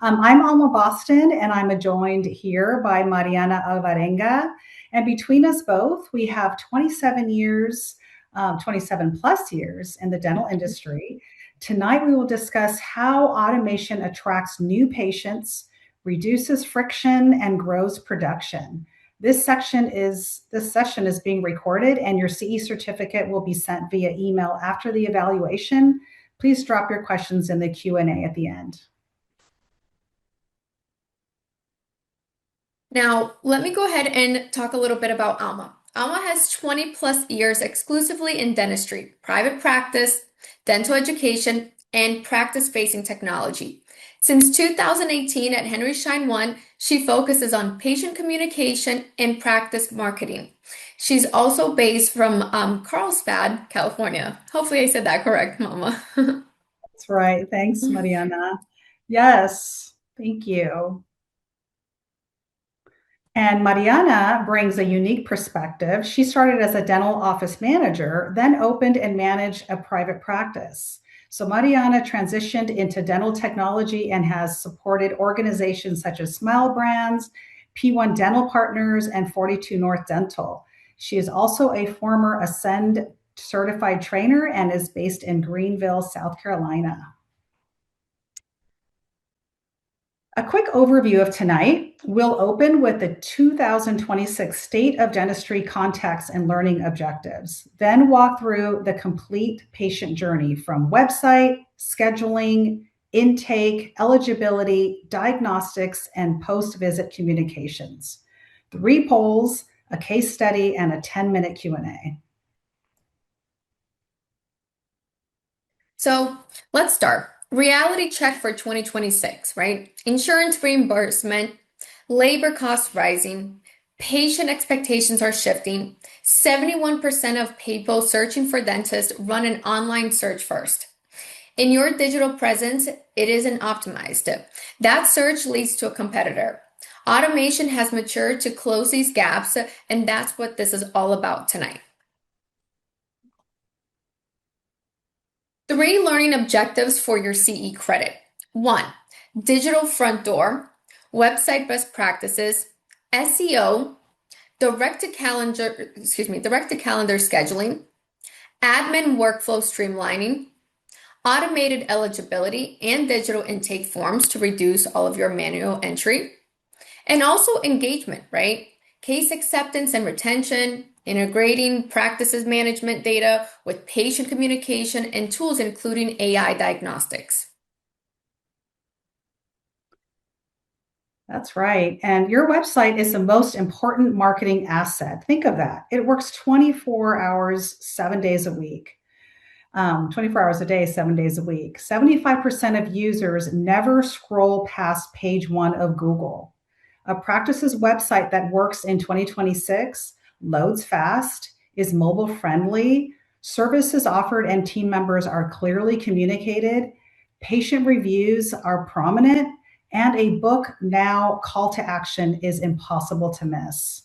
I'm Alma Boston, and I'm joined here by Mariana Alvarenga. And between us both, we have 27 years, 27 plus years in the dental industry. Tonight, we will discuss how automation attracts new patients, reduces friction, and grows production. This session is being recorded, and your CE certificate will be sent via email after the evaluation. Please drop your questions in the Q&A at the end. Now, let me go ahead and talk a little bit about Alma. Alma has 20 plus years exclusively in dentistry, private practice, dental education, and practice-facing technology. Since 2018 at Henry Schein One, she focuses on patient communication and practice marketing. She's also based from Carlsbad, California. Hopefully I said that correct, Mama. That's right. Thanks, Mariana. Yes, thank you. And Mariana brings a unique perspective. She started as a dental office manager, then opened and managed a private practice. So Mariana transitioned into dental technology and has supported organizations such as Smile Brands, P1 Dental Partners, and 42 North Dental. She is also a former Ascend certified trainer and is based in Greenville, South Carolina. A quick overview of tonight. We'll open with the 2026 State of Dentistry Contacts and Learning Objectives, then walk through the complete patient journey from website, scheduling, intake, eligibility, diagnostics, and post-visit communications. 3 polls, a case study, and a 10-minute Q&A. So let's start. Reality check for 2026, right? Insurance reimbursement, labor costs rising, patient expectations are shifting. 71% of people searching for dentists run an online search first. In your digital presence, it isn't optimized. That search leads to a competitor. Automation has matured to close these gaps, and that's what this is all about tonight. 3 learning objectives for your CE credit. 1, digital front door, website best practices, SEO, direct to calendar scheduling, admin workflow streamlining, automated eligibility and digital intake forms to reduce all of your manual entry, and also engagement, right? Case acceptance and retention, integrating practices management data with patient communication and tools including AI diagnostics. That's right. And your website is the most important marketing asset. Think of that. It works 24 hours, 7 days a week. 24 hours a day, 7 days a week. 75% of users never scroll past page 1 of Google. A practice's website that works in 2026 loads fast, is mobile friendly, services offered and team members are clearly communicated, patient reviews are prominent, and a book now call to action is impossible to miss.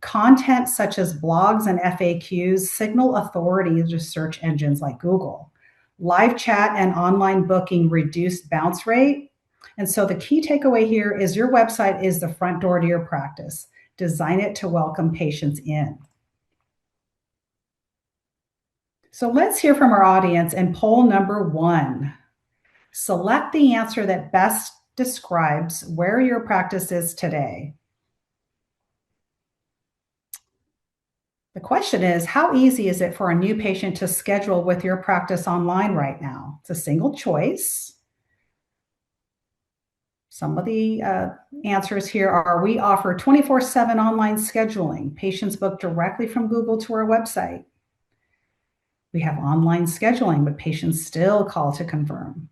Content such as blogs and FAQs signal authority to search engines like Google. Live chat and online booking reduce bounce rate. And so the key takeaway here is your website is the front door to your practice. Design it to welcome patients in. So let's hear from our audience in poll number 1. Select the answer that best describes where your practice is today. The question is, how easy is it for a new patient to schedule with your practice online right now? It's a single choice. Some of the answers here are, we offer 24/7 online scheduling. Patients book directly from Google to our website. We have online scheduling, but patients still call to confirm.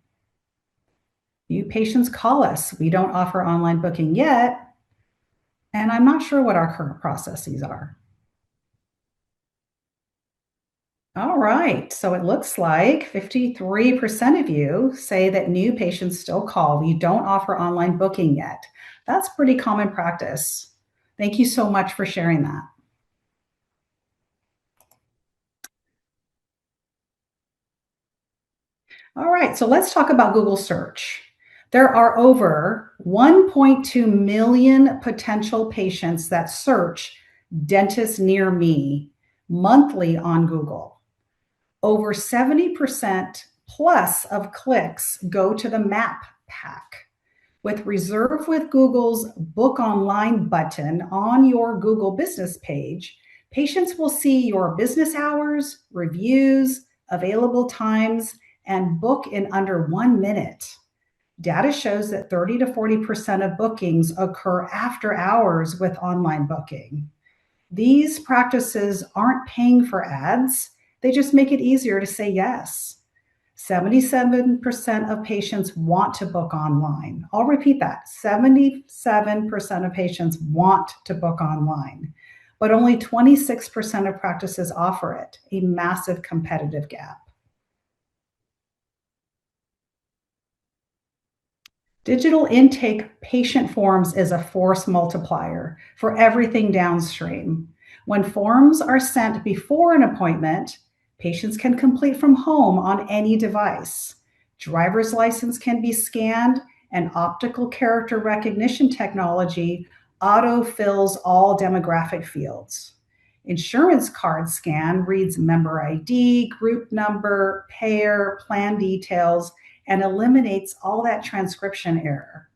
New patients call us. We don't offer online booking yet, and I'm not sure what our current processes are. All right, so it looks like 53% of you say that new patients still call. We don't offer online booking yet. That's pretty common practice. Thank you so much for sharing that. All right, so let's talk about Google search. There are over 1.2 million potential patients that search dentist near me monthly on Google. Over 70% plus of clicks go to the map pack. With Reserve with Google's Book Online button on your Google business page, patients will see your business hours, reviews, available times, and book in under 1 minute. Data shows that 30 to 40% of bookings occur after hours with online booking. These practices aren't paying for ads, they just make it easier to say yes. 77% of patients want to book online. I'll repeat that. 77% of patients want to book online, but only 26% of practices offer it, a massive competitive gap. Digital intake patient forms is a force multiplier for everything downstream. When forms are sent before an appointment, patients can complete from home on any device. Driver's license can be scanned, and optical character recognition technology auto-fills all demographic fields. Insurance card scan reads member ID, group number, payer, plan details, and eliminates all that transcription error.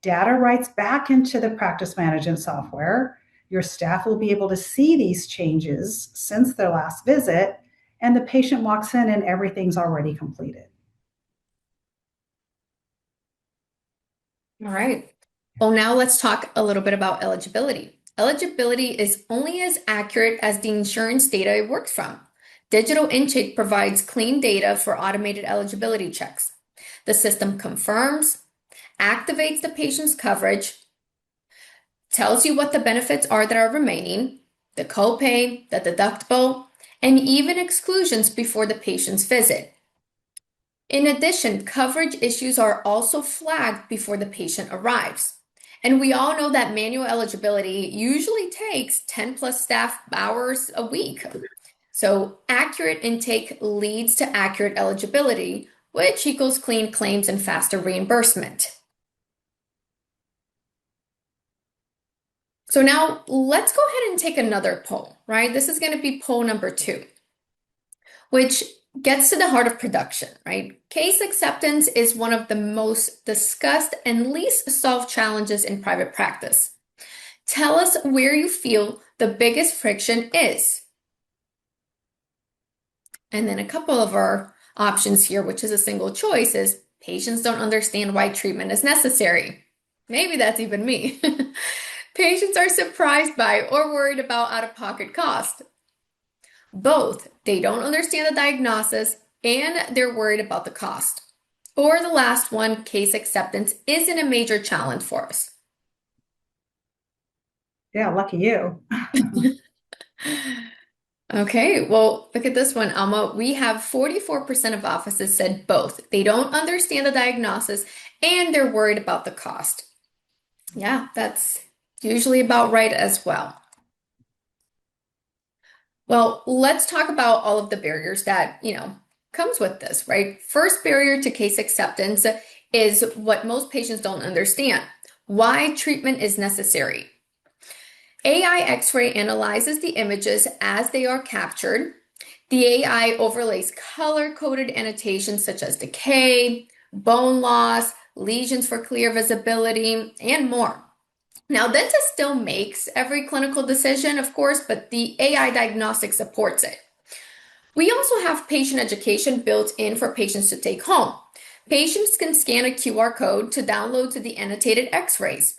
Data writes back into the practice management software. Your staff will be able to see these changes since their last visit, and the patient walks in and everything's already completed. All right. Well, now let's talk a little bit about eligibility. Eligibility is only as accurate as the insurance data it works from. Digital intake provides clean data for automated eligibility checks. The system confirms, activates the patient's coverage, tells you what the benefits are that are remaining, the copay, the deductible, and even exclusions before the patient's visit. In addition, coverage issues are also flagged before the patient arrives. And we all know that manual eligibility usually takes 10 plus staff hours a week. So accurate intake leads to accurate eligibility, which equals clean claims and faster reimbursement. So now let's go ahead and take another poll, right? This is going to be poll number 2, which gets to the heart of production, right? Case acceptance is one of the most discussed and least solved challenges in private practice. Tell us where you feel the biggest friction is. And then a couple of our options here, which is a single choice, is patients don't understand why treatment is necessary. Maybe that's even me. Patients are surprised by or worried about out-of-pocket cost. Both, they don't understand the diagnosis and they're worried about the cost. Or the last one, case acceptance isn't a major challenge for us. Yeah, lucky you. Okay, well, look at this one, Alma. We have 44% of offices said both. They don't understand the diagnosis and they're worried about the cost. Yeah, that's usually about right as well. Well, let's talk about all of the barriers that, comes with this, right? First barrier to case acceptance is what most patients don't understand. Why treatment is necessary. AI X-ray analyzes the images as they are captured. The AI overlays color-coded annotations such as decay, bone loss, lesions for clear visibility, and more. Now, dentist still makes every clinical decision, of course, but the AI diagnostic supports it. We also have patient education built in for patients to take home. Patients can scan a QR code to download to the annotated X-rays.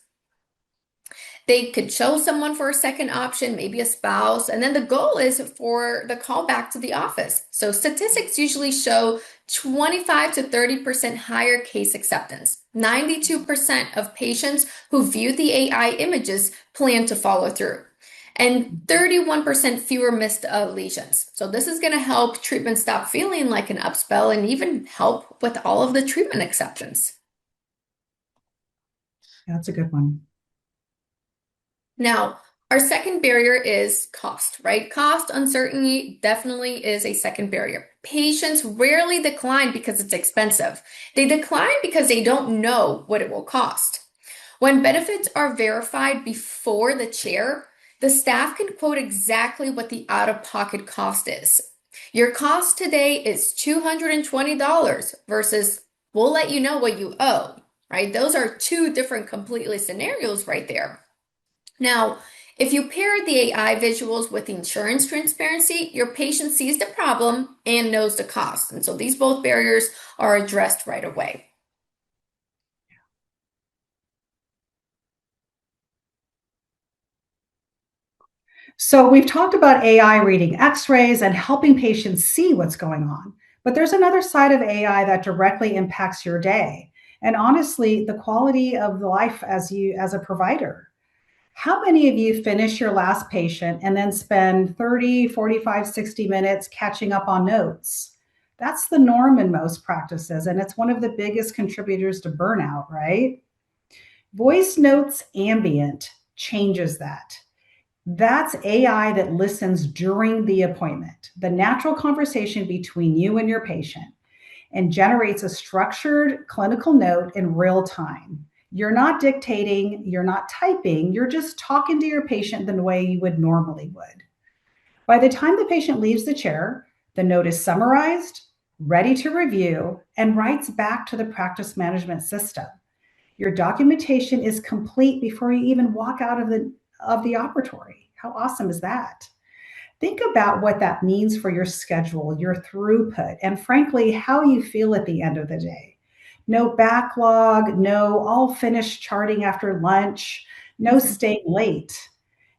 They could show someone for a second option, maybe a spouse, and then the goal is for the call back to the office. So statistics usually show 25 to 30% higher case acceptance. 92% of patients who view the AI images plan to follow through, and 31% fewer missed lesions. So this is going to help treatment stop feeling like an upspell and even help with all of the treatment acceptance. That's a good one. Now, Our second barrier is cost, right? Cost uncertainty definitely is a second barrier. Patients rarely decline because it's expensive. They decline because they don't know what it will cost. When benefits are verified before the chair, the staff can quote exactly what the out-of-pocket cost is. Your cost today is $220 versus we'll let you know what you owe, right? Those are two different completely scenarios right there. Now, if you pair the AI visuals with insurance transparency, your patient sees the problem and knows the cost. And so these both barriers are addressed right away. So we've talked about AI reading x-rays and helping patients see what's going on. But there's another side of AI that directly impacts your day. And honestly, the quality of life as a provider. How many of you finish your last patient and then spend 30, 45, 60 minutes catching up on notes? That's the norm in most practices, and it's one of the biggest contributors to burnout, right? Voice notes ambient changes that. That's AI that listens during the appointment, the natural conversation between you and your patient, and generates a structured clinical note in real time. You're not dictating, you're not typing, you're just talking to your patient the way you would normally would. By the time the patient leaves the chair, the note is summarized, ready to review, and writes back to the practice management system. Your documentation is complete before you even walk out of the operatory. How awesome is that? Think about what that means for your schedule, your throughput, and frankly, how you feel at the end of the day. No backlog, no all finished charting after lunch, no Mhm. staying late.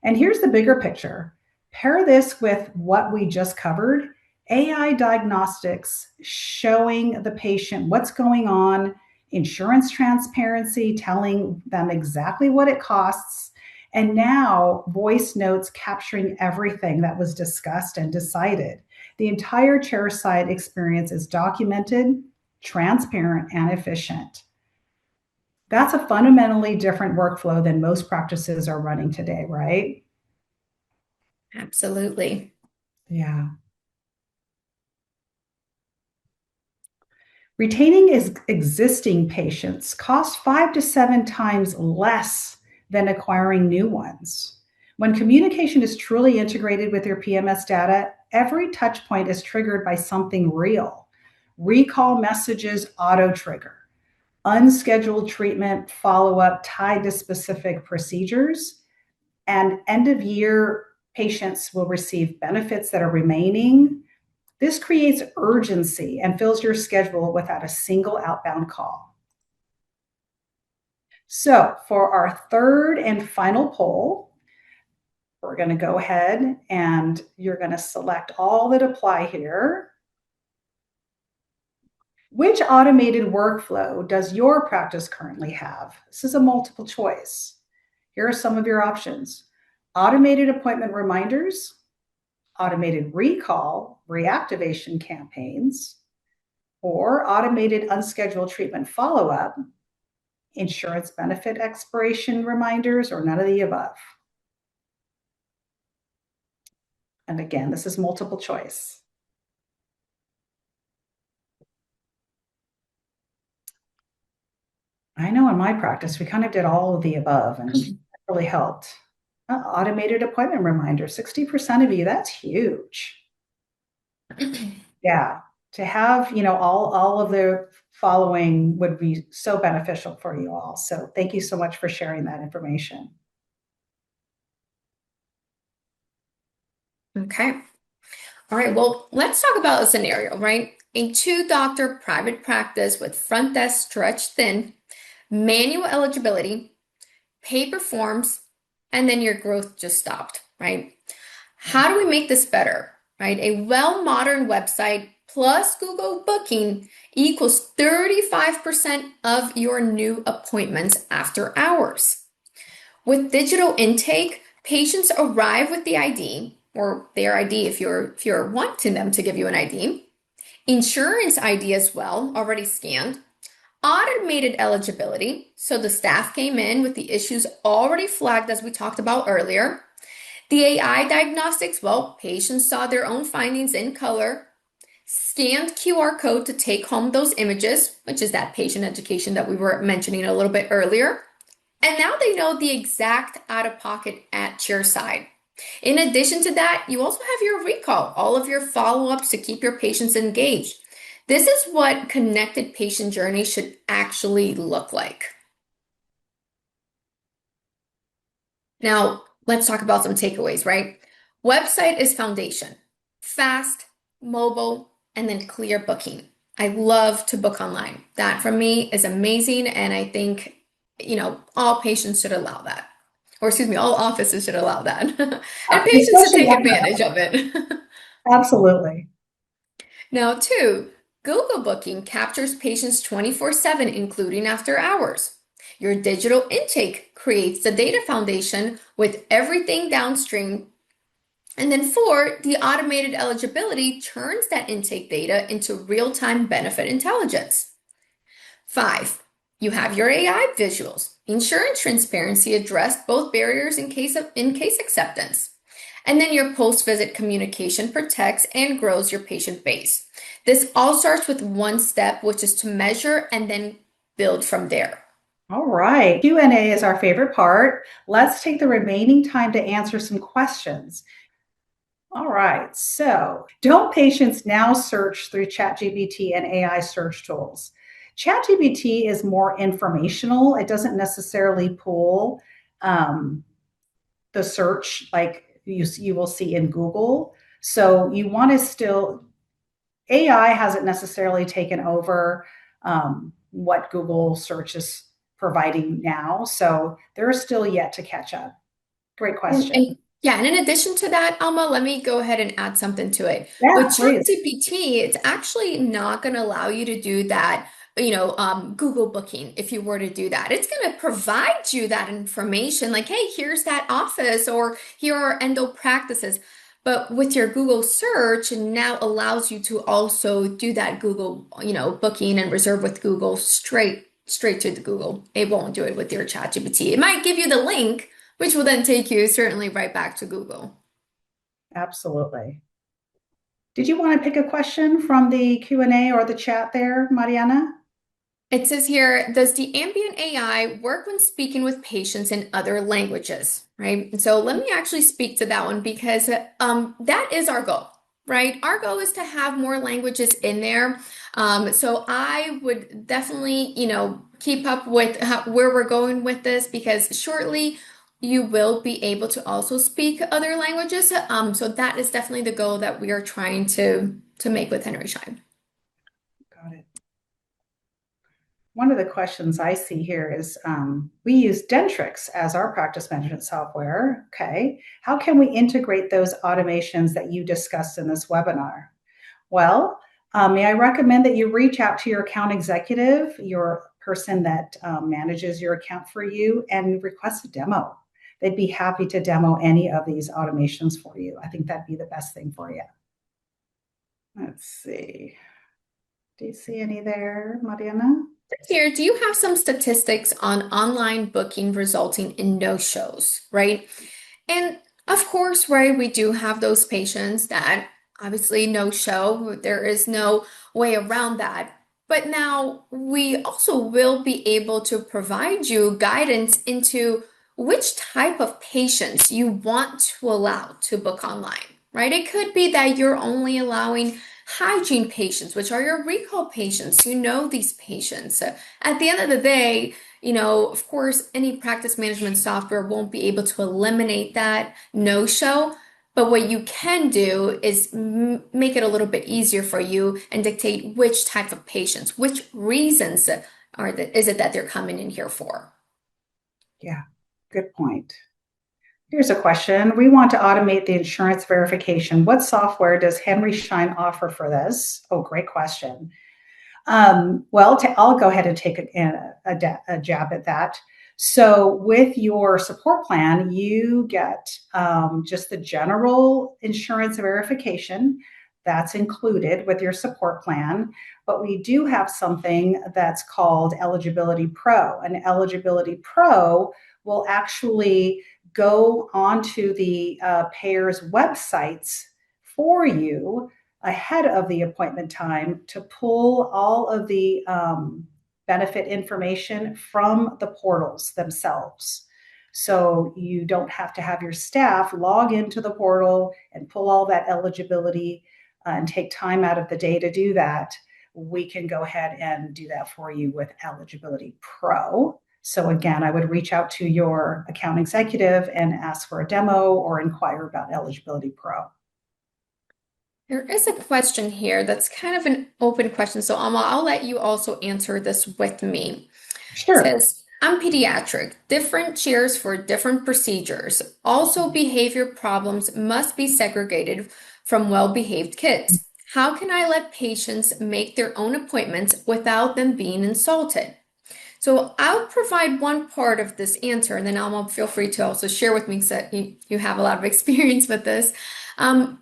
And here's the bigger picture. Pair this with what we just covered, AI diagnostics showing the patient what's going on, insurance transparency telling them exactly what it costs, and now voice notes capturing everything that was discussed and decided. The entire chairside experience is documented, transparent, and efficient. That's a fundamentally different workflow than most practices are running today, right? Absolutely. Yeah. Retaining existing patients costs 5 to 7 times less than acquiring new ones. When communication is truly integrated with your PMS data, every touch point is triggered by something real. Recall messages auto trigger, unscheduled treatment follow up tied to specific procedures, and end of year patients will receive benefits that are remaining. This creates urgency and fills your schedule without a single outbound call. So, for our third and final poll, we're going to go ahead and you're going to select all that apply here. Which automated workflow does your practice currently have? This is a multiple choice. Here are some of your options: automated appointment reminders, automated recall, reactivation campaigns, or automated unscheduled treatment follow up, insurance benefit expiration reminders, or none of the above. And again, this is multiple choice. I know in my practice, we kind of did all of the above and it really helped. Automated appointment reminder, 60% of you, that's huge. Yeah. To have, all of the following would be so beneficial for you all. So thank you so much for sharing that information. Okay. All right. Well, let's talk about a scenario, right? A two-doctor private practice with front desk stretched thin, manual eligibility, paper forms, and then your growth just stopped, right? How do we make this better, right? A well-modern website plus Google Booking equals 35% of your new appointments after hours. With digital intake, patients arrive with the ID or their ID if you're wanting them to give you an ID, insurance ID as well, already scanned, automated eligibility, so the staff came in with the issues already flagged as we talked about earlier, The AI diagnostics, well, patients saw their own findings in color, scanned QR code to take home those images, which is that patient education that we were mentioning a little bit earlier. And now they know the exact out of pocket at your side. In addition to that, you also have your recall, all of your follow ups to keep your patients engaged. This is what connected patient journey should actually look like. Now, let's talk about some takeaways, right? Website is foundation, fast, mobile, and then clear booking. I love to book online. That for me is amazing. And I think, all patients should allow that. Or excuse me, all offices should allow that. And patients should Especially take after, advantage of it. absolutely. Now, two, Google Booking captures patients 24/7, including after hours. Your digital intake creates the data foundation with everything downstream. And then four, the automated eligibility turns that intake data into real-time benefit intelligence. Five, you have your AI visuals. Insurance transparency addressed both barriers in case acceptance. And then your post-visit communication protects and grows your patient base. This all starts with one step, which is to measure and then build from there. All right. Q&A is our favorite part. Let's take the remaining time to answer some questions. All right. So, don't patients now search through ChatGPT and AI search tools? ChatGPT is more informational. It doesn't necessarily pull um, the search like you will see in Google. So, you want to still, AI hasn't necessarily taken over what Google search is providing now. So, they're still yet to catch up. Great question. Yeah, and in addition to that, Alma, let me go ahead and add something to it. With Yeah, please. ChatGPT, it's actually not going to allow you to do that, Google Booking if you were to do that. It's going to provide you that information like, hey, here's that office or here are endo practices. But with your Google search, it now allows you to also do that Google, booking and reserve with Google straight to the Google. It won't do it with your ChatGPT. It might give you the link which will then take you certainly right back to Google. Absolutely. Did you want to pick a question from the Q&A or the chat there, Mariana? It says here, does the ambient AI work when speaking with patients in other languages? Right. And so let me actually speak to that one because that is our goal, right? Our goal is to have more languages in there. So I would definitely, keep up with where we're going with this because shortly you will be able to also speak other languages. So that is definitely the goal that we are trying to make with Henry Schein. Got it. One of the questions I see here is we use Dentrix as our practice management software. Okay. How can we integrate those automations that you discussed in this webinar? Well, may I recommend that you reach out to your account executive, your person that manages your account for you, and request a demo. They'd be happy to demo any of these automations for you. I think that'd be the best thing for you. Let's see. Do you see any there, Mariana? Here, do you have some statistics on online booking resulting in no-shows, right? And of course, right, we do have those patients that obviously no show. There is no way around that. But now we also will be able to provide you guidance into which type of patients you want to allow to book online, right? It could be that you're only allowing hygiene patients, which are your recall patients. You know these patients. At the end of the day, of course, any practice management software won't be able to eliminate that no-show, but what you can do is make it a little bit easier for you and dictate which type of patients, which reasons is it that they're coming in here for. Yeah, good point. Here's a question. We want to automate the insurance verification. What software does Henry Schein offer for this? Oh, great question. Well, I'll go ahead and take a jab at that. So, with your support plan, you get just the general insurance verification that's included with your support plan. But we do have something that's called Eligibility Pro. And Eligibility Pro will actually go onto the payers' websites for you ahead of the appointment time to pull all of the benefit information from the portals themselves. So you don't have to have your staff log into the portal and pull all that eligibility and take time out of the day to do that. We can go ahead and do that for you with Eligibility Pro. So again, I would reach out to your account executive and ask for a demo or inquire about Eligibility Pro. There is a question here that's kind of an open question, so Alma, I'll let you also answer this with me. It Sure. says, I'm pediatric, different chairs for different procedures. Also, behavior problems must be segregated from well-behaved kids. How can I let patients make their own appointments without them being insulted? So I'll provide one part of this answer, and then Alma, feel free to also share with me because you have a lot of experience with this. Um,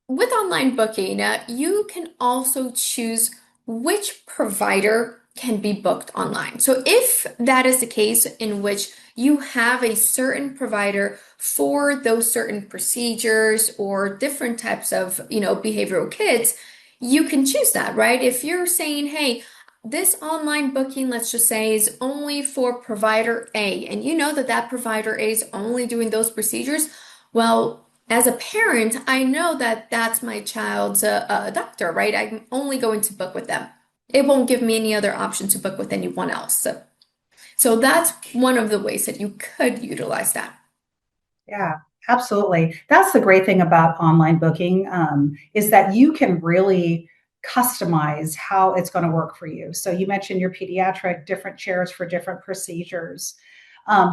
with online booking, you can also choose which provider can be booked online. So if that is the case in which you have a certain provider for those certain procedures or different types of, behavioral kids, you can choose that, right? If you're saying, hey, this online booking, let's just say, is only for provider A, and you know that that provider A is only doing those procedures, well, as a parent, I know that that's my child's doctor, right? I'm only going to book with them. It won't give me any other option to book with anyone else. So that's one of the ways that you could utilize that. Yeah, absolutely. That's the great thing about online booking is that you can really customize how it's going to work for you. So you mentioned your pediatric, different chairs for different procedures.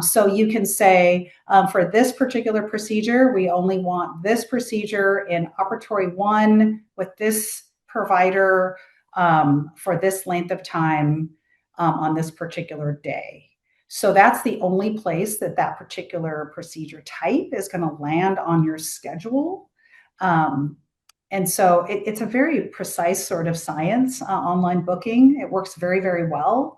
So you can say for this particular procedure, we only want this procedure in operatory one with this provider for this length of time on this particular day. So that's the only place that that particular procedure type is going to land on your schedule. Um, and so it's a very precise sort of science, online booking. It works very, very well.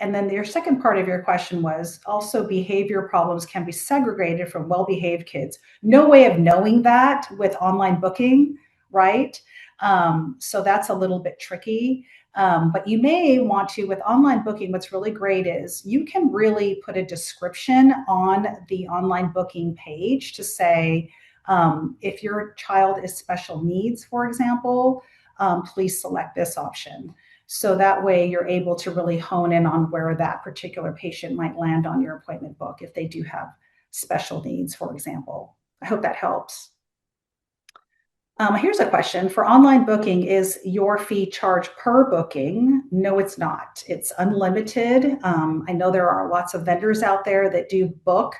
And then your second part of your question was also behavior problems can be segregated from well behaved kids. No way of knowing that with online booking, right? So that's a little bit tricky. But you may want to, with online booking, what's really great is you can really put a description on the online booking page to say, if your child is special needs, for example, please select this option. So that way you're able to really hone in on where that particular patient might land on your appointment book if they do have special needs, for example. I hope that helps. Here's a question. For online booking, is your fee charged per booking? No, it's not. It's unlimited. I know there are lots of vendors out there that do book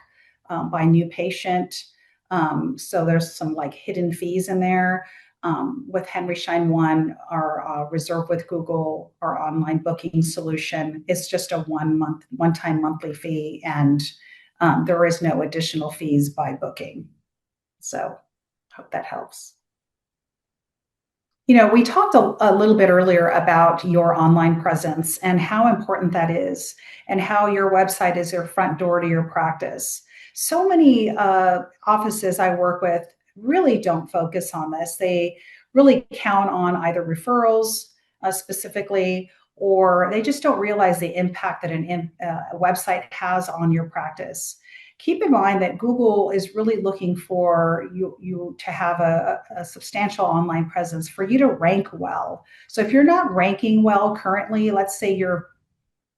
by new patient. So there's some like hidden fees in there. With Henry Schein One, our Reserve with Google, our online booking solution, it's just a one-time monthly fee, and there is no additional fees by booking. So hope that helps. We talked a little bit earlier about your online presence and how important that is, and how your website is your front door to your practice. So many offices I work with really don't focus on this. They really count on either referrals specifically, or they just don't realize the impact that a website has on your practice. Keep in mind that Google is really looking for you to have a substantial online presence for you to rank well. So if you're not ranking well currently, let's say your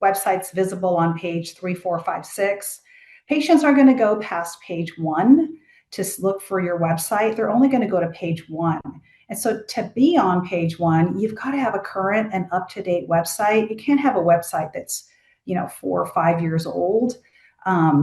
website's visible on page 3, 4, 5, 6, patients are going to go past page 1 to look for your website. They're only going to go to page 1. And so to be on page 1, you've got to have a current and up-to-date website. You can't have a website that's 4 or 5 years old.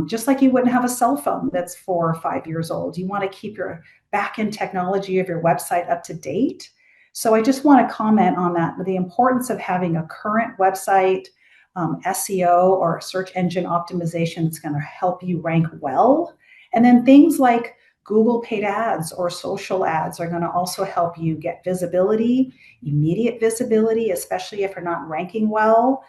Just like you wouldn't have a cell phone that's 4 or 5 years old. You want to keep your back-end technology of your website up to date. So I just want to comment on that, the importance of having a current website, SEO or search engine optimization that's going to help you rank well. And then things like Google paid ads or social ads are going to also help you get visibility, immediate visibility, especially if you're not ranking well.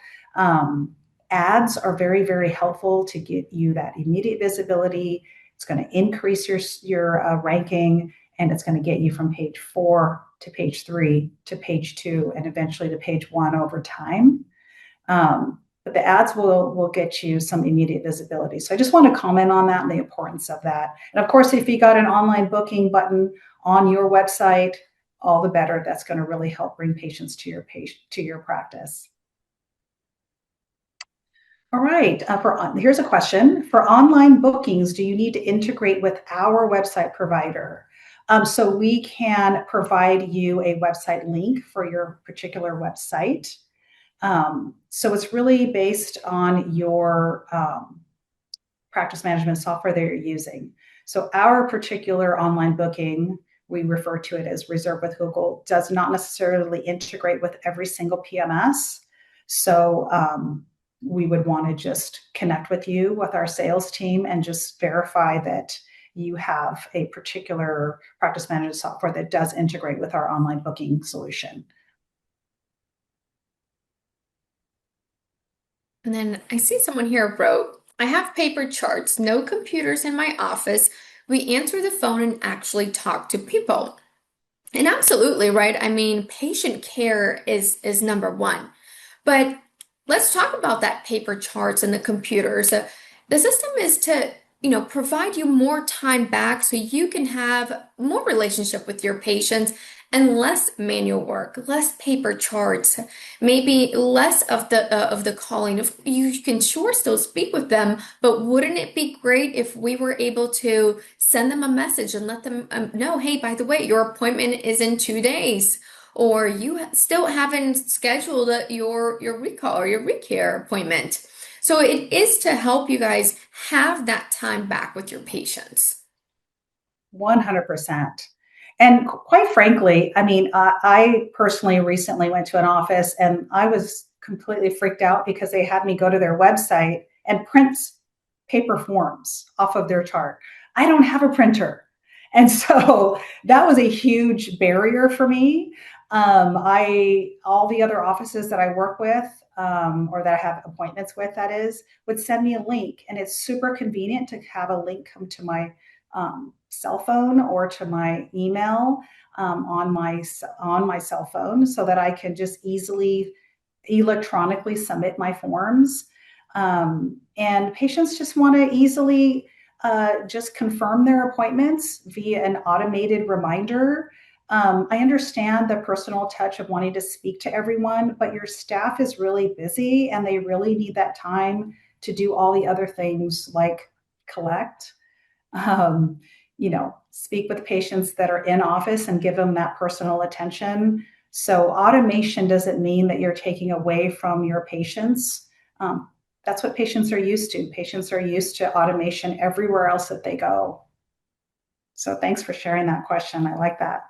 Ads are very, very helpful to get you that immediate visibility. It's going to increase your ranking, and it's going to get you from page 4 to page 3 to page 2 and eventually to page 1 over time. But the ads will get you some immediate visibility. So I just want to comment on that and the importance of that. And of course, if you got an online booking button on your website, all the better. That's going to really help bring patients to your practice. All right. Here's a question. For online bookings, do you need to integrate with our website provider? So we can provide you a website link for your particular website. So it's really based on your practice management software that you're using. So our particular online booking, we refer to it as Reserve with Google, does not necessarily integrate with every single PMS. So we would want to just connect with you, with our sales team, and just verify that you have a particular practice management software that does integrate with our online booking solution. And then I see someone here wrote, I have paper charts, no computers in my office. We answer the phone and actually talk to people. And absolutely, right? I mean, patient care is number one. But let's talk about that paper charts and the computers. The system is to, provide you more time back so you can have more relationship with your patients and less manual work, less paper charts, maybe less of the calling. If you can sure still speak with them, but wouldn't it be great if we were able to send them a message and let them know, hey, by the way, your appointment is in 2 days, or you still haven't scheduled your recall or your recare appointment. So it is to help you guys have that time back with your patients. 100%. And quite frankly, I mean, I personally recently went to an office and I was completely freaked out because they had me go to their website and print paper forms off of their chart. I don't have a printer. And so that was a huge barrier for me. All the other offices that I work with, or that I have appointments with, that is, would send me a link, and it's super convenient to have a link come to my cell phone or to my email on my cell phone, so that I can just easily electronically submit my forms. And patients just want to easily just confirm their appointments via an automated reminder. I understand the personal touch of wanting to speak to everyone, but your staff is really busy and they really need that time to do all the other things like collect, um, speak with patients that are in office and give them that personal attention. So automation doesn't mean that you're taking away from your patients. That's what patients are used to. Patients are used to automation everywhere else that they go. So thanks for sharing that question. I like that.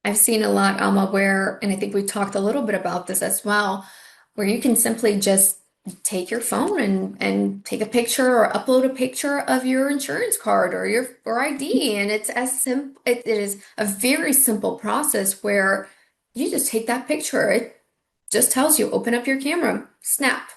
I've seen a lot, Alma, where, and I think we talked a little bit about this as well, where you can simply just take your phone and take a picture or upload a picture of your insurance card or your or ID. And it's as simple, it is a very simple process where you just take that picture. It just tells you, open up your camera, snap,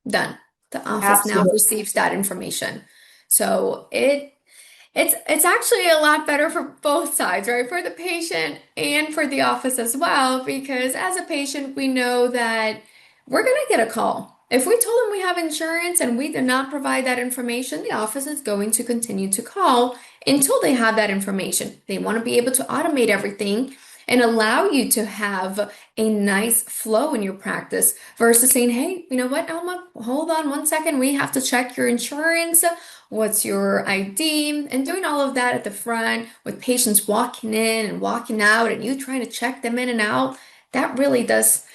done. The office now Absolutely. receives that information. So it's actually a lot better for both sides, right? For the patient and for the office as well, because as a patient, we know that we're going to get a call. If we told them we have insurance and we do not provide that information, the office is going to continue to call until they have that information. They want to be able to automate everything and allow you to have a nice flow in your practice versus saying, hey, you know what, Alma, hold on 1 second. We have to check your insurance. What's your ID? And doing all of that at the front with patients walking in and walking out and you trying to check them in and out, that really does,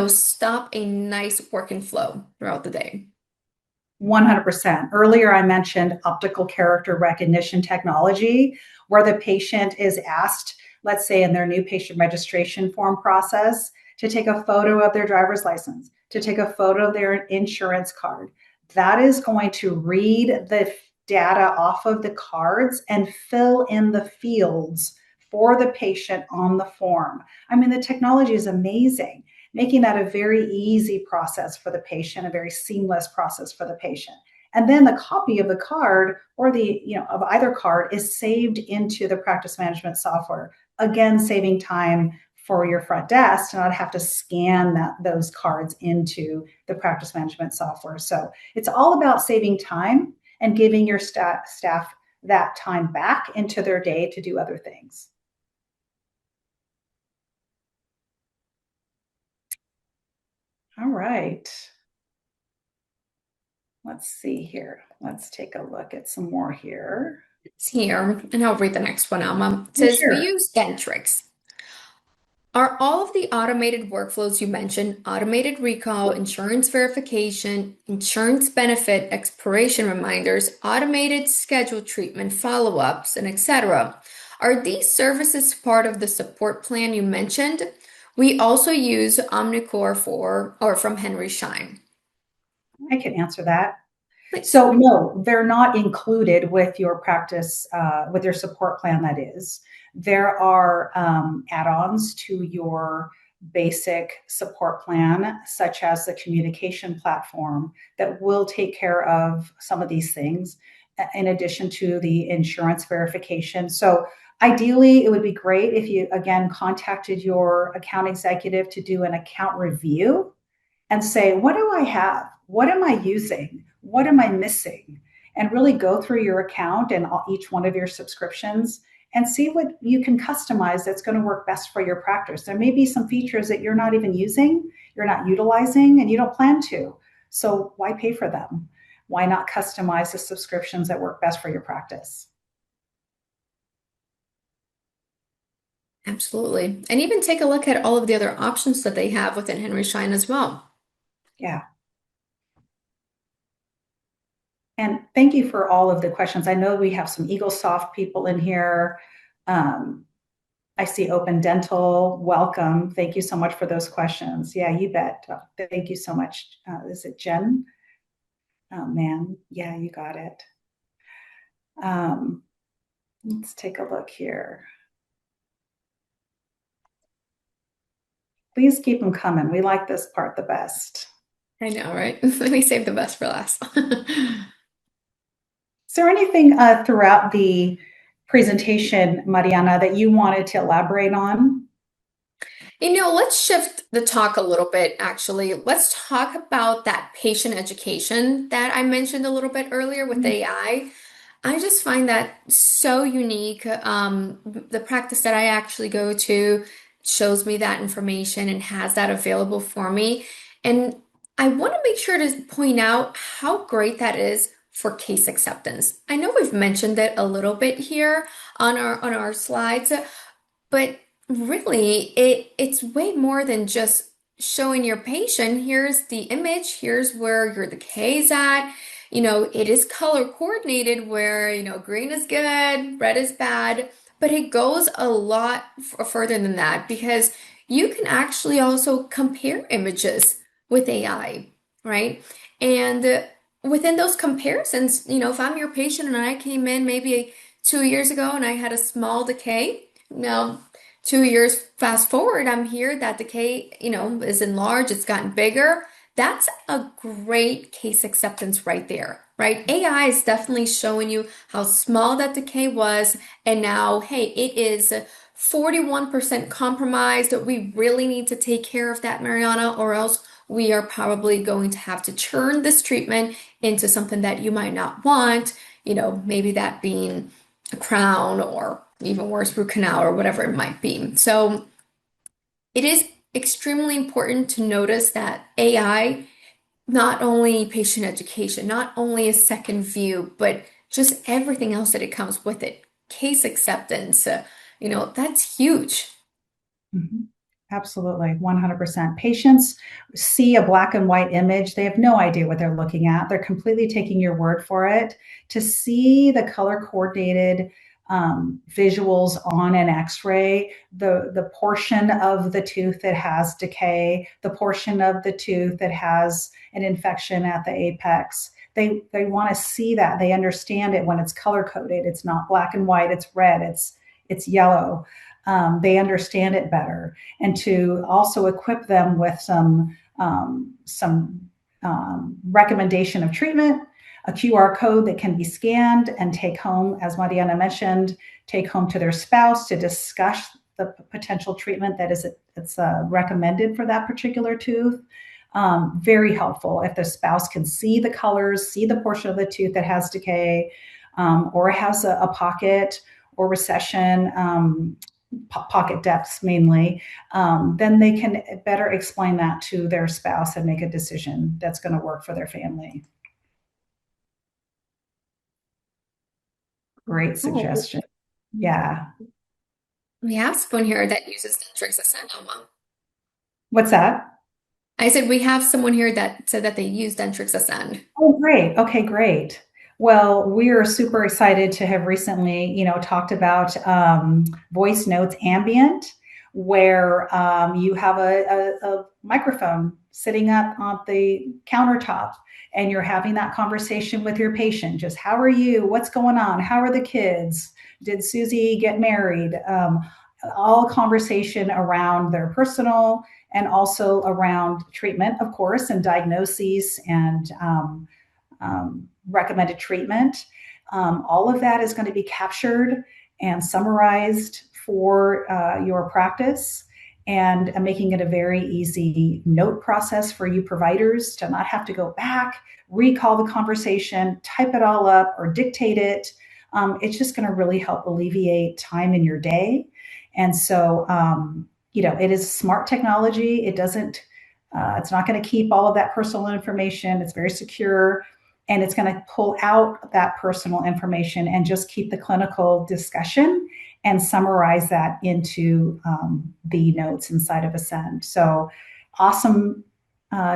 stop a nice working flow throughout the day. 100%. Earlier, I mentioned optical character recognition technology, where the patient is asked, let's say in their new patient registration form process, to take a photo of their driver's license, to take a photo of their insurance card. That is going to read the data off of the cards and fill in the fields for the patient on the form. I mean, the technology is amazing. making that a very easy process for the patient, a very seamless process for the patient. And then the copy of the card or of either card is saved into the practice management software. Again, saving time for your front desk to not have to scan those cards into the practice management software. So it's all about saving time and giving your staff that time back into their day to do other things. All right. Let's see here. Let's take a look at some more here. It's here, and I'll read the next one, Alma. It Yeah, says, we sure. use Dentrix. Are all of the automated workflows you mentioned, automated recall, insurance verification, insurance benefit expiration reminders, automated schedule treatment follow-ups, and etc., are these services part of the support plan you mentioned? We also use Omnicore from Henry Schein. I can answer that. Please. So no, they're not included with your practice, with your support plan, that is. There are add-ons to your basic support plan, such as the communication platform that will take care of some of these things, in addition to the insurance verification. So ideally, it would be great if you, again, contacted your account executive to do an account review and say, what do I have? What am I using? What am I missing? And really go through your account and each one of your subscriptions and see what you can customize that's going to work best for your practice. There may be some features that you're not even using, you're not utilizing, and you don't plan to. So why pay for them? Why not customize the subscriptions that work best for your practice? Absolutely. And even take a look at all of the other options that they have within Henry Schein as well. Yeah. And thank you for all of the questions. I know we have some EagleSoft people in here. I see Open Dental. Welcome. Thank you so much for those questions. Yeah, you bet. Thank you so much. Is it Jen? Oh, man. Yeah, you got it. Let's take a look here. Please keep them coming. We like this part the best. I know, right? Let me save the best for last. Is there anything throughout the presentation, Mariana, that you wanted to elaborate on? Let's shift the talk a little bit, actually. Let's talk about that patient education that I mentioned a little bit earlier with AI. I just find that so unique. The practice that I actually go to shows me that information and has that available for me. And I want to make sure to point out how great that is for case acceptance. I know we've mentioned it a little bit here on our slides, but really it's way more than just showing your patient, here's the image, here's where your decay is at. It is color coordinated where, green is good, red is bad, but it goes a lot further than that because you can actually also compare images with AI, right? And within those comparisons, if I'm your patient and I came in maybe 2 years ago and I had a small decay, now 2 years fast forward, I'm here, that decay, is enlarged, it's gotten bigger. That's a great case acceptance right there, right? AI is definitely showing you how small that decay was, and now, hey, it is 41% compromised. We really need to take care of that, Mariana, or else we are probably going to have to churn this treatment into something that you might not want, maybe that being a crown or even worse, root canal or whatever it might be. So it is extremely important to notice that AI, not only patient education, not only a second view, but just everything else that it comes with it. Case acceptance, that's huge. Mhm. Absolutely, 100%. Patients see a black and white image. They have no idea what they're looking at. They're completely taking your word for it. To see the color coordinated visuals on an x-ray, the portion of the tooth that has decay, the portion of the tooth that has an infection at the apex, they want to see that. They understand it when it's color coded. It's not black and white, it's red, it's yellow. they understand it better, and to also equip them with some recommendation of treatment, a QR code that can be scanned and take home, as Mariana mentioned, take home to their spouse to discuss the potential treatment that is it's recommended for that particular tooth. Very helpful if the spouse can see the colors, see the portion of the tooth that has decay, or has a pocket or recession, pocket depths mainly, then they can better explain that to their spouse and make a decision that's going to work for their family. Great Oh, suggestion. Yeah. we have someone here that uses Dentrix Ascend. What's that? I said we have someone here that said that they use Dentrix Ascend. Oh, great. Okay, great. Well, we are super excited to have recently, talked about voice notes ambient, where you have a microphone sitting up on the countertop and you're having that conversation with your patient. Just how are you? What's going on? How are the kids? Did Susie get married? All conversation around their personal and also around treatment, of course, and diagnoses and recommended treatment. All of that is going to be captured and summarized for your practice, and making it a very easy note process for you providers to not have to go back, recall the conversation, type it all up, or dictate it. It's just going to really help alleviate time in your day. And so, it is smart technology. It's not going to keep all of that personal information. It's very secure, and it's going to pull out that personal information and just keep the clinical discussion and summarize that into the notes inside of Ascend. So awesome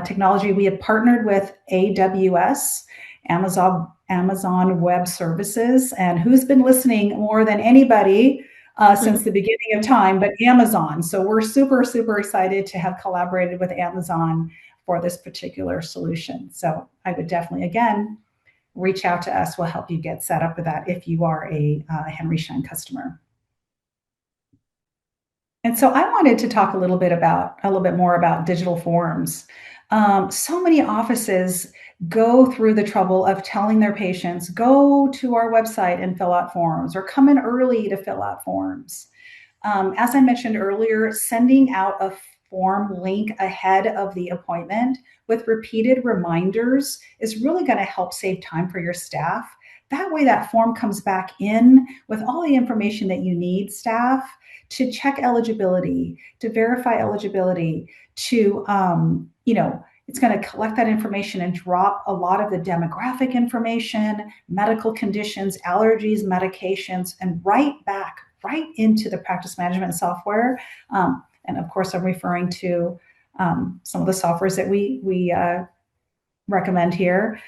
technology. We have partnered with AWS, Amazon Web Services, and who's been listening more than anybody since the beginning of time, but Amazon. So we're super, super excited to have collaborated with Amazon for this particular solution. So I would definitely, again, reach out to us. We'll help you get set up with that if you are a Henry Schein customer. And so I wanted to talk a little bit more about digital forms. So many offices go through the trouble of telling their patients, go to our website and fill out forms, or come in early to fill out forms. As I mentioned earlier, sending out a form link ahead of the appointment with repeated reminders is really going to help save time for your staff. That way, that form comes back in with all the information that you need, staff, to check eligibility, to verify eligibility, to, it's going to collect that information and drop a lot of the demographic information, medical conditions, allergies, medications, and right into the practice management software. And of course, I'm referring to some of the softwares that we recommend here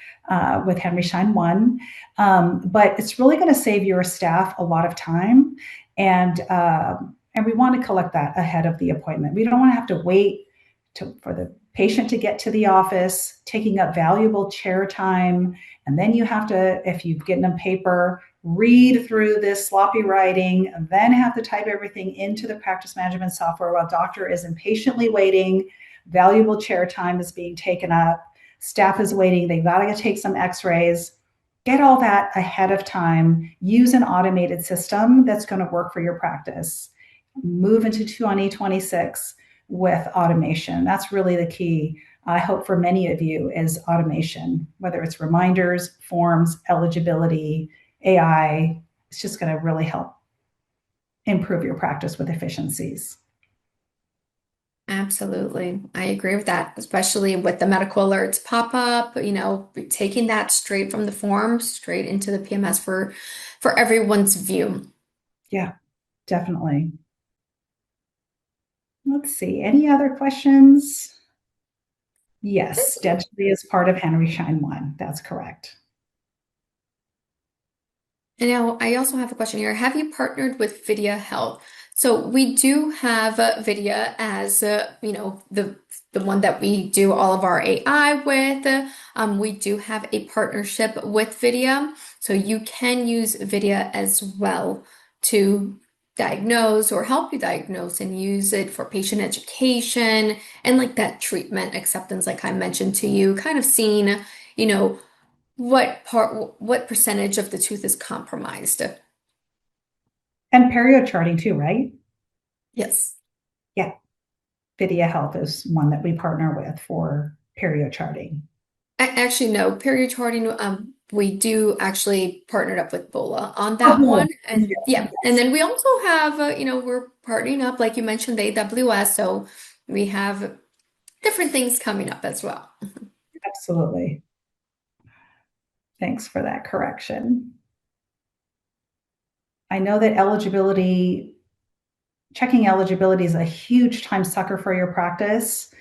with Henry Schein One. But it's really going to save your staff a lot of time, and we want to collect that ahead of the appointment. We don't want to have to wait for the patient to get to the office, taking up valuable chair time, and then you have to, if you've given them paper, read through this sloppy writing, and then have to type everything into the practice management software while doctor is impatiently waiting. Valuable chair time is being taken up. Staff is waiting. They've got to take some x-rays. Get all that ahead of time. Use an automated system that's going to work for your practice. Move into 2026 with automation. That's really the key, I hope, for many of you, is automation, whether it's reminders, forms, eligibility, AI. It's just going to really help improve your practice with efficiencies. Absolutely. I agree with that, especially with the medical alerts pop up, taking that straight from the form straight into the PMS for everyone's view. Yeah, definitely. Let's see. Any other questions? Yes, dentistry is part of Henry Schein One. That's correct. And now I also have a question here. Have you partnered with Vidya Health? So we do have Vidya as the one that we do all of our AI with. We do have a partnership with Vidya, so you can use Vidya as well to diagnose or help you diagnose and use it for patient education and like that treatment acceptance, like I mentioned to you, kind of seeing, you know, what percentage of the tooth is compromised. And perio charting too, right? Yes. Yeah. Vidya Health is one that we partner with for perio charting. Actually, no, period charting, we do actually partnered up with Bola on that Oh, one. And yeah, and then we also have, we're partnering up, like you mentioned, the AWS, so we have different things coming up as well. absolutely. Thanks for that correction. I know that checking eligibility is a huge time sucker for your practice.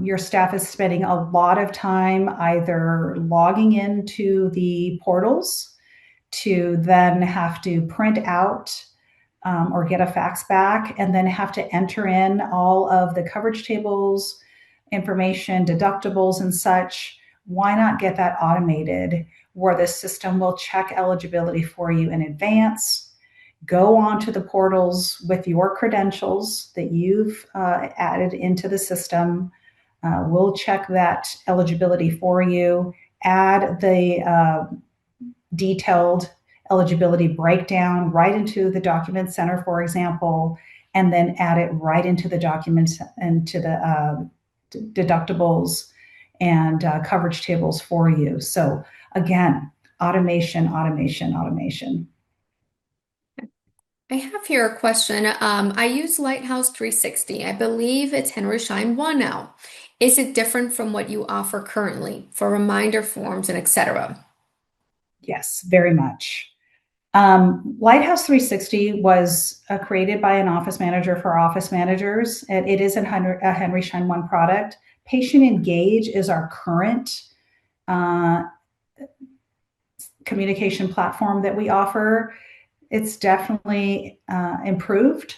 Your staff is spending a lot of time either logging into the portals to then have to print out or get a fax back and then have to enter in all of the coverage tables, information, deductibles, and such. Why not get that automated where the system will check eligibility for you in advance? Go onto the portals with your credentials that you've added into the system. We'll check that eligibility for you, add the detailed eligibility breakdown right into the document center, for example, and then add it right into the documents into the deductibles and coverage tables for you. So again, automation, automation, automation. I have here a question. I use Lighthouse 360. I believe it's Henry Schein 1 now. Is it different from what you offer currently for reminder forms and etc.? Yes, very much. Lighthouse 360 was created by an office manager for office managers, and it is a Henry Schein One product. Patient Engage is our current uh, communication platform that we offer. It's definitely improved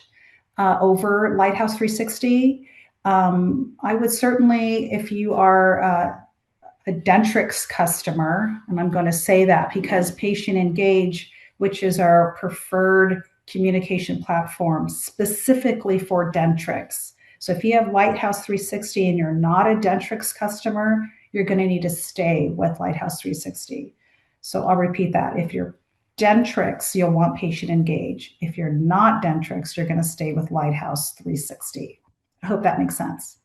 over Lighthouse 360. I would certainly, if you are a Dentrix customer, and I'm going to say that because Patient Engage, which is our preferred communication platform specifically for Dentrix. So if you have Lighthouse 360 and you're not a Dentrix customer, you're going to need to stay with Lighthouse 360. So I'll repeat that. If you're Dentrix, you'll want Patient Engage. If you're not Dentrix, you're going to stay with Lighthouse 360. I hope that makes sense.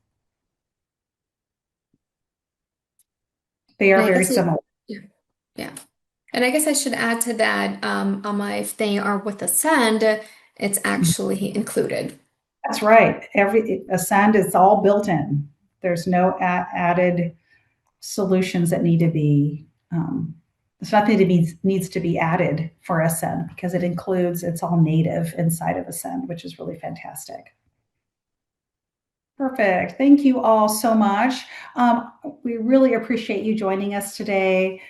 They And are I very guess similar. yeah. Yeah. And I guess I should add to that, if they are with Ascend, it's actually included. That's right. Every Ascend is all built in. There's no added solutions that need to be. There's nothing to be needs to be added for Ascend because it's all native inside of Ascend, which is really fantastic. Perfect. Thank you all so much. We really appreciate you joining us today.